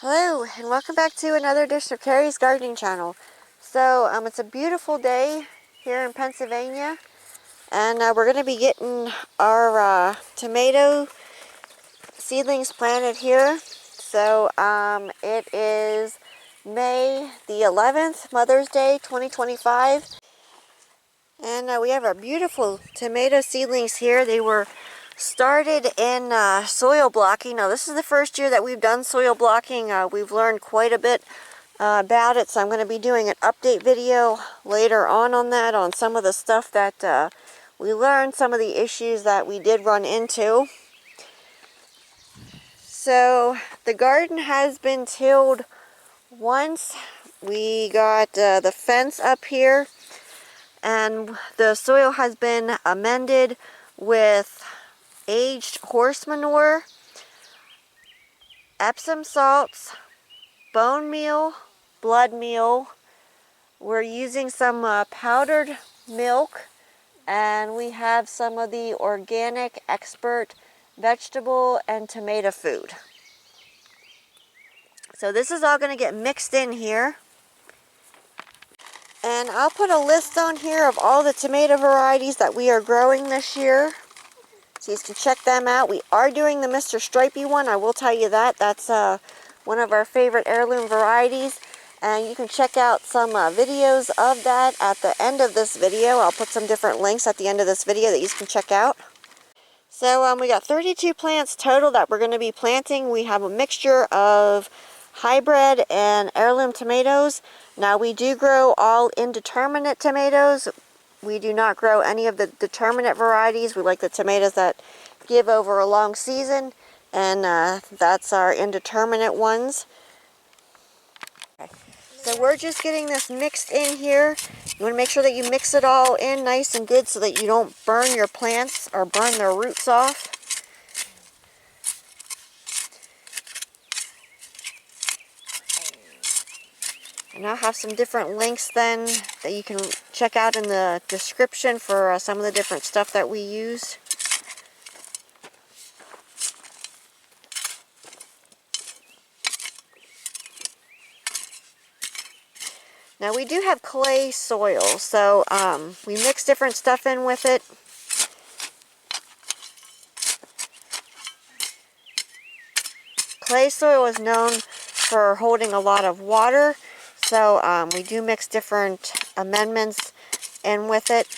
Hello, and welcome back to another edition of Carrie's Gardening Channel. So, it's a beautiful day here in Pennsylvania, and we're going to be getting our tomato seedlings planted here. So, it is May the 11th, Mother's Day 2025, and we have our beautiful tomato seedlings here. They were started in soil blocking. Now, this is the first year that we've done soil blocking. We've learned quite a bit about it, so I'm going to be doing an update video later on that, on some of the stuff that we learned, some of the issues that we did run into. So the garden has been tilled once. We got the fence up here, and the soil has been amended with aged horse manure, Epsom salts, bone meal, blood meal. We're using some powdered milk, and we have some of the organic expert vegetable and tomato food. So this is all going to get mixed in here. And I'll put a list on here of all the tomato varieties that we are growing this year, so you can check them out. We are doing the Mr. Stripey one, I will tell you that. That's one of our favorite heirloom varieties. And you can check out some videos of that at the end of this video. I'll put some different links at the end of this video that you can check out. So we got 32 plants total that we're going to be planting. We have a mixture of hybrid and heirloom tomatoes. Now, we do grow all indeterminate tomatoes. We do not grow any of the determinate varieties. We like the tomatoes that give over a long season, and that's our indeterminate ones. Okay. So we're just getting this mixed in here. You want to make sure that you mix it all in nice and good so that you don't burn your plants or burn their roots off. And I'll have some different links then that you can check out in the description for some of the different stuff that we used. Now, we do have clay soil, so we mix different stuff in with it. Clay soil is known for holding a lot of water, so we do mix different amendments in with it.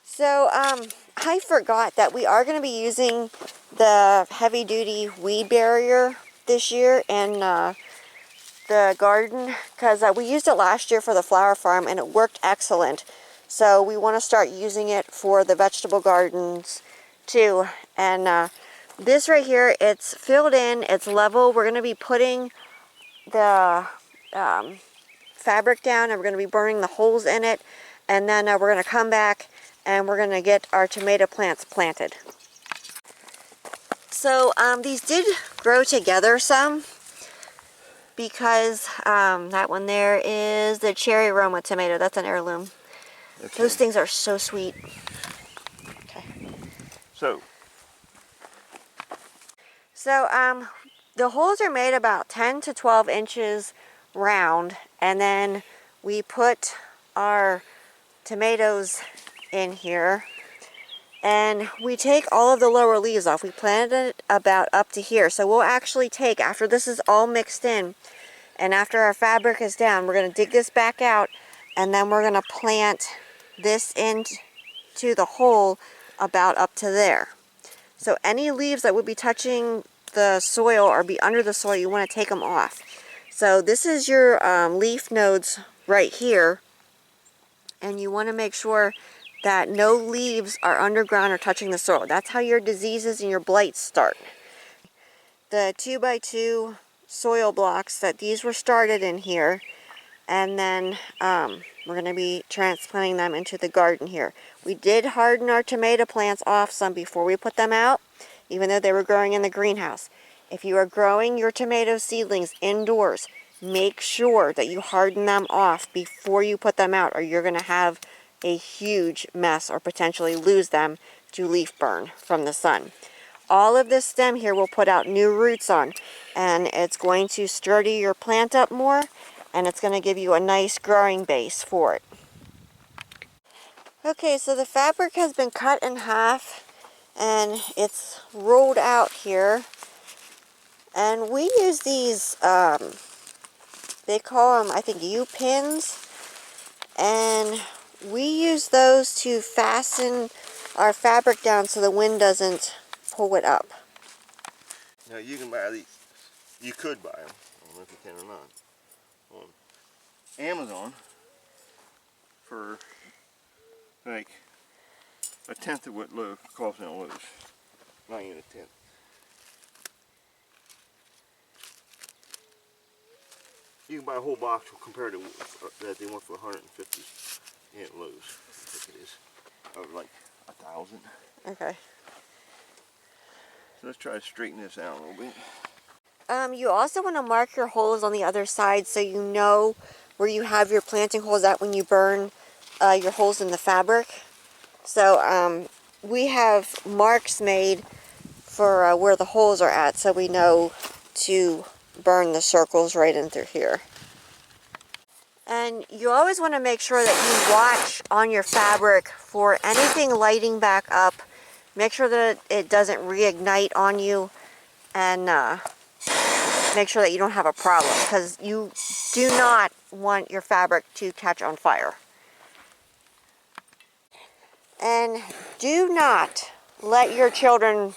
So, I forgot that we are going to be using the heavy-duty weed barrier this year in the garden, because we used it last year for the flower farm and it worked excellent. So we want to start using it for the vegetable gardens too. And this right here, it's filled in, it's level. We're going to be putting the fabric down, and we're going to be burning the holes in it, and then we're going to come back and we're going to get our tomato plants planted. So these did grow together some, because that one there is the cherry aroma tomato. That's an heirloom. Okay. Those things are so sweet. Okay. So the holes are made about 10 to 12 inches round, and then we put our tomatoes in here, and we take all of the lower leaves off. We planted it about up to here, so we'll actually take, after this is all mixed in and after our fabric is down, we're going to dig this back out, and then we're going to plant this into the hole about up to there. So any leaves that would be touching the soil or be under the soil, you want to take them off. So this is your leaf nodes right here, and you want to make sure that no leaves are underground or touching the soil. That's how your diseases and your blights start. The 2x2 soil blocks, that these were started in here, and then we're going to be transplanting them into the garden here. We did harden our tomato plants off some before we put them out, even though they were growing in the greenhouse. If you are growing your tomato seedlings indoors, make sure that you harden them off before you put them out, or you're going to have a huge mess or potentially lose them to leaf burn from the sun. All of this stem here will put out new roots on, and it's going to sturdy your plant up more, and it's going to give you a nice growing base for it. Okay, so the fabric has been cut in half and it's rolled out here, and we use these they call them, I think, U-pins, and we use those to fasten our fabric down so the wind doesn't pull it up. Now you can buy these. You could buy them. I don't know if you can or not. On Amazon for like a tenth of what Lowe's costs now. Lowe's, not even a tenth. You can buy a whole box compared to that they want for $150 at Lowe's. I think it is, or like 1,000. Okay. So let's try to straighten this out a little bit. You also want to mark your holes on the other side so you know where you have your planting holes at when you burn your holes in the fabric. So we have marks made for where the holes are at, so we know to burn the circles right in through here. And you always want to make sure that you watch on your fabric for anything lighting back up. Make sure that it doesn't reignite on you, and make sure that you don't have a problem, because you do not want your fabric to catch on fire. And do not let your children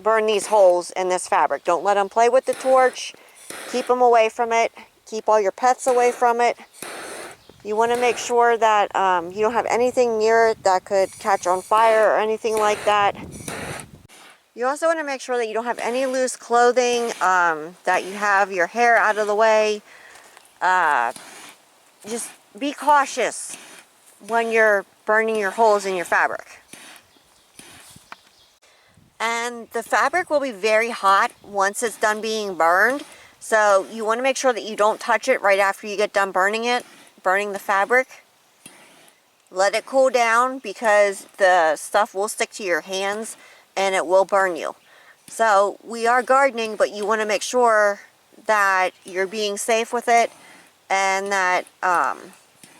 burn these holes in this fabric. Don't let them play with the torch. Keep them away from it. Keep all your pets away from it. You want to make sure that you don't have anything near it that could catch on fire or anything like that. You also want to make sure that you don't have any loose clothing, that you have your hair out of the way. Just be cautious when you're burning your holes in your fabric. And the fabric will be very hot once it's done being burned. So you want to make sure that you don't touch it right after you get done burning the fabric. Let it cool down, because the stuff will stick to your hands and it will burn you. So we are gardening, but you want to make sure that you're being safe with it, and that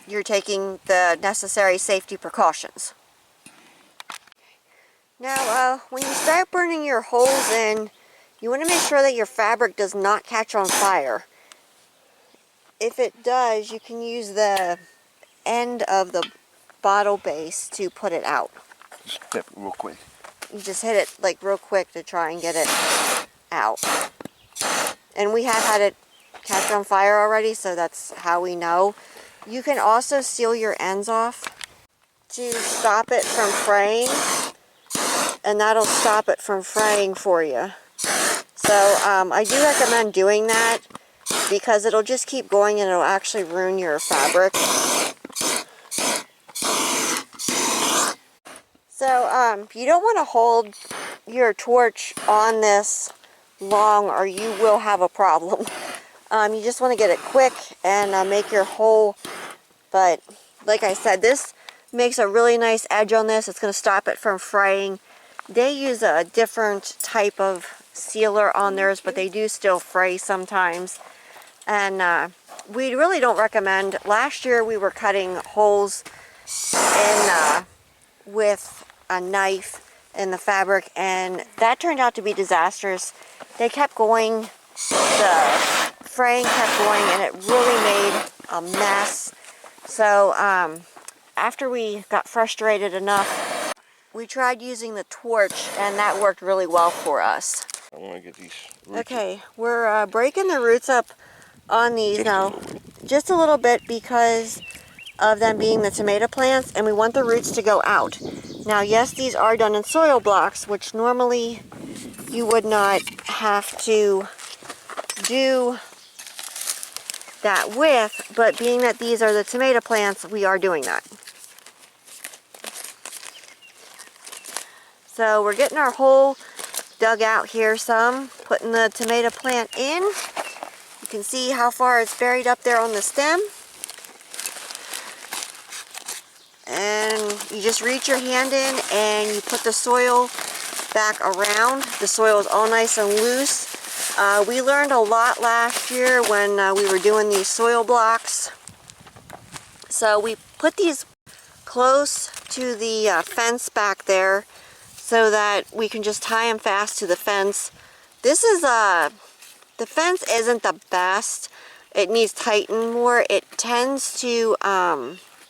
you're taking the necessary safety precautions. Now, when you start burning your holes in, you want to make sure that your fabric does not catch on fire. If it does, you can use the end of the bottle base to put it out. Just step it real quick. You just hit it like real quick to try and get it out. And we have had it catch on fire already, so that's how we know. You can also seal your ends off to stop it from fraying, and that'll stop it from fraying for you. So I do recommend doing that, because it'll just keep going and it'll actually ruin your fabric. So you don't want to hold your torch on this long, or you will have a problem. You just want to get it quick and make your hole. But like I said, this makes a really nice edge on this. It's going to stop it from fraying. They use a different type of sealer on theirs, but they do still fray sometimes. And we really don't recommend. Last year we were cutting holes in with a knife in the fabric, and that turned out to be disastrous. They kept going, the fraying kept going, and it really made a mess. So after we got frustrated enough, we tried using the torch, and that worked really well for us. I want to get these roots. Okay, we're breaking the roots up on these now, just a little bit, because of them being the tomato plants, and we want the roots to go out. Now, yes, these are done in soil blocks, which normally you would not have to do that with, but being that these are the tomato plants, we are doing that. So we're getting our hole dug out here some, putting the tomato plant in. You can see how far it's buried up there on the stem. And you just reach your hand in and you put the soil back around. The soil is all nice and loose. We learned a lot last year when we were doing these soil blocks. So we put these close to the fence back there so that we can just tie them fast to the fence. This is the fence isn't the best. It needs tightened more. It tends to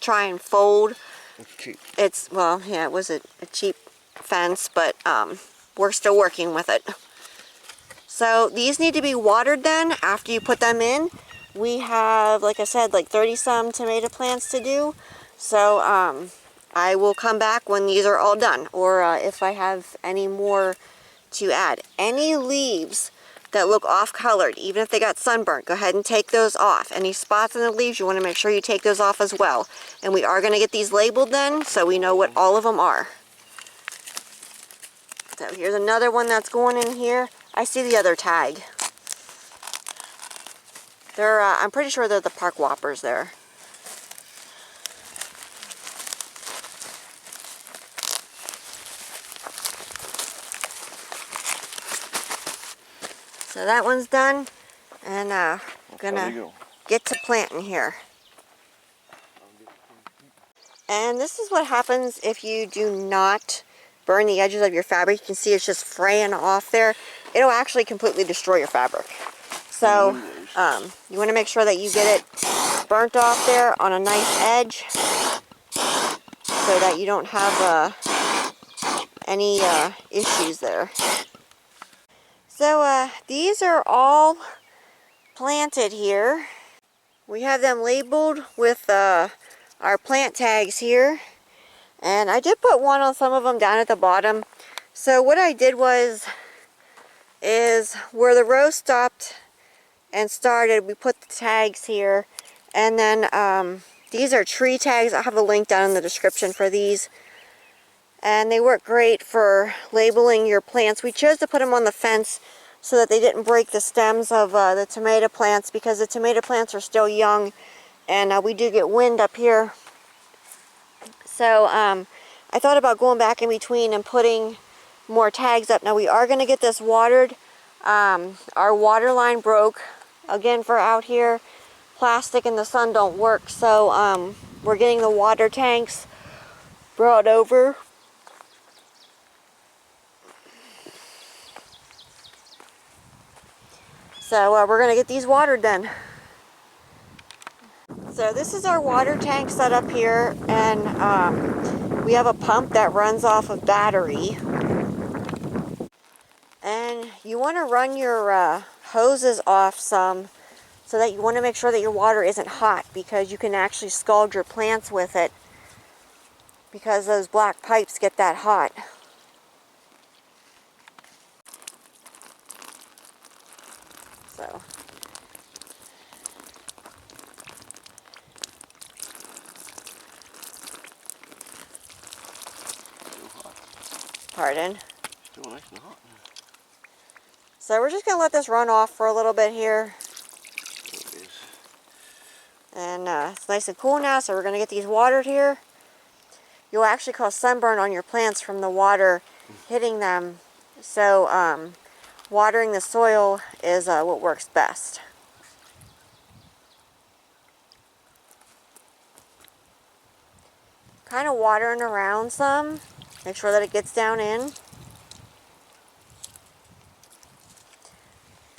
try and fold. It's cheap. It's, well, yeah, it was a cheap fence, but we're still working with it. So these need to be watered then after you put them in. We have, like I said, like 30 some tomato plants to do. So I will come back when these are all done, or if I have any more to add. Any leaves that look off colored, even if they got sunburnt, go ahead and take those off. Any spots in the leaves, you want to make sure you take those off as well. And we are going to get these labeled then, so we know what all of them are. So here's another one that's going in here. I see the other tag. They're, I'm pretty sure they're the park whoppers there. So that one's done, and I'm gonna get to planting here. And this is what happens if you do not burn the edges of your fabric. You can see it's just fraying off there. It'll actually completely destroy your fabric. So you want to make sure that you get it burnt off there on a nice edge so that you don't have any issues there. So these are all planted here. We have them labeled with our plant tags here. And I did put one on some of them down at the bottom. So what I did is where the row stopped and started, we put the tags here. And then these are tree tags. I'll have a link down in the description for these. And they work great for labeling your plants. We chose to put them on the fence so that they didn't break the stems of the tomato plants, because the tomato plants are still young and we do get wind up here. So I thought about going back in between and putting more tags up. Now we are going to get this watered. Our water line broke again for out here. Plastic in the sun don't work, so we're getting the water tanks brought over. So we're going to get these watered then. So this is our water tank set up here, and we have a pump that runs off of battery. And you want to run your hoses off some, so that you want to make sure that your water isn't hot, because you can actually scald your plants with it, because those black pipes get that hot. So pardon. Still nice and hot. So we're just going to let this run off for a little bit here. And it's nice and cool now, so we're going to get these watered here. You'll actually cause sunburn on your plants from the water hitting them. So watering the soil is what works best. Kind of watering around some. Make sure that it gets down in.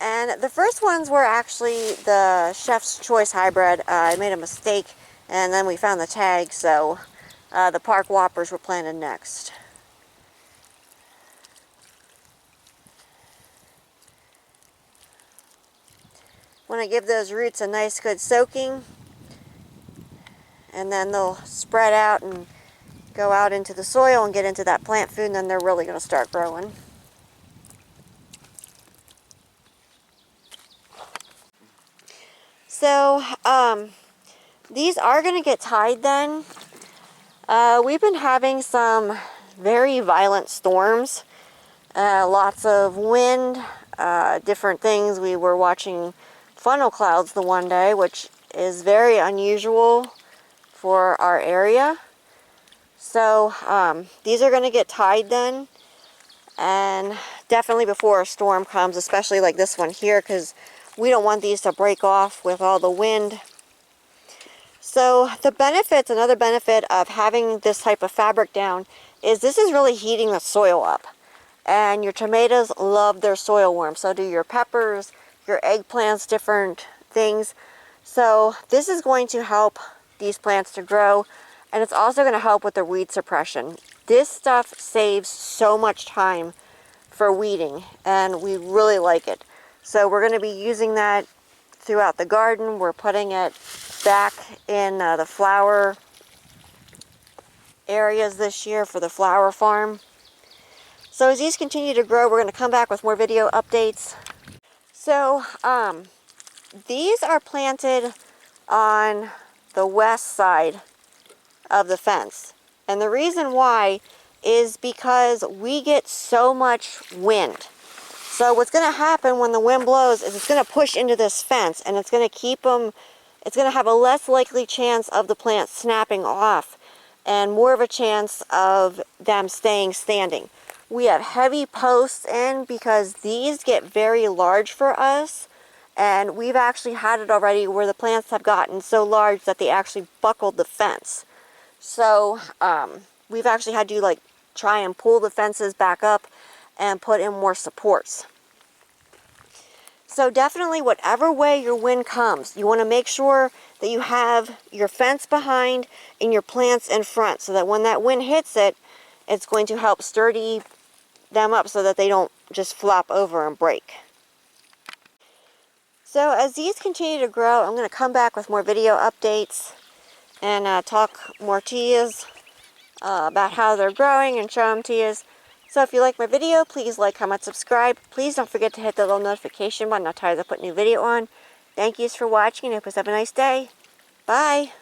And the first ones were actually the Chef's Choice hybrid. I made a mistake, and then we found the tag, so the park whoppers were planted next. Want to give those roots a nice good soaking, and then they'll spread out and go out into the soil and get into that plant food, and then they're really going to start growing. So these are going to get tied then. We've been having some very violent storms lots of wind, different things. We were watching funnel clouds the one day, which is very unusual for our area. So these are going to get tied then, and definitely before a storm comes, especially like this one here, because we don't want these to break off with all the wind. So the benefits, another benefit of having this type of fabric down is this is really heating the soil up. And your tomatoes love their soil worms. So do your peppers, your eggplants, different things. So this is going to help these plants to grow. And it's also going to help with the weed suppression. This stuff saves so much time for weeding, and we really like it. So we're going to be using that throughout the garden. We're putting it back in the flower areas this year for the flower farm. So as these continue to grow, we're going to come back with more video updates. So these are planted on the west side of the fence. And the reason why is because we get so much wind. So what's going to happen when the wind blows is it's going to push into this fence, and it's going to keep them, it's going to have a less likely chance of the plant snapping off and more of a chance of them staying standing. We have heavy posts in because these get very large for us, and we've actually had it already where the plants have gotten so large that they actually buckled the fence. So we've actually had to try and pull the fences back up and put in more supports. So definitely whatever way your wind comes, you want to make sure that you have your fence behind and your plants in front, so that when that wind hits it, it's going to help sturdy them up so that they don't just flop over and break. So as these continue to grow, I'm going to come back with more video updates and talk more to you about how they're growing and show them to you. So if you like my video, please like, comment, subscribe. Please don't forget to hit the little notification button. I'll tell you to put new video on. Thank yous for watching, and I hope you have a nice day. Bye.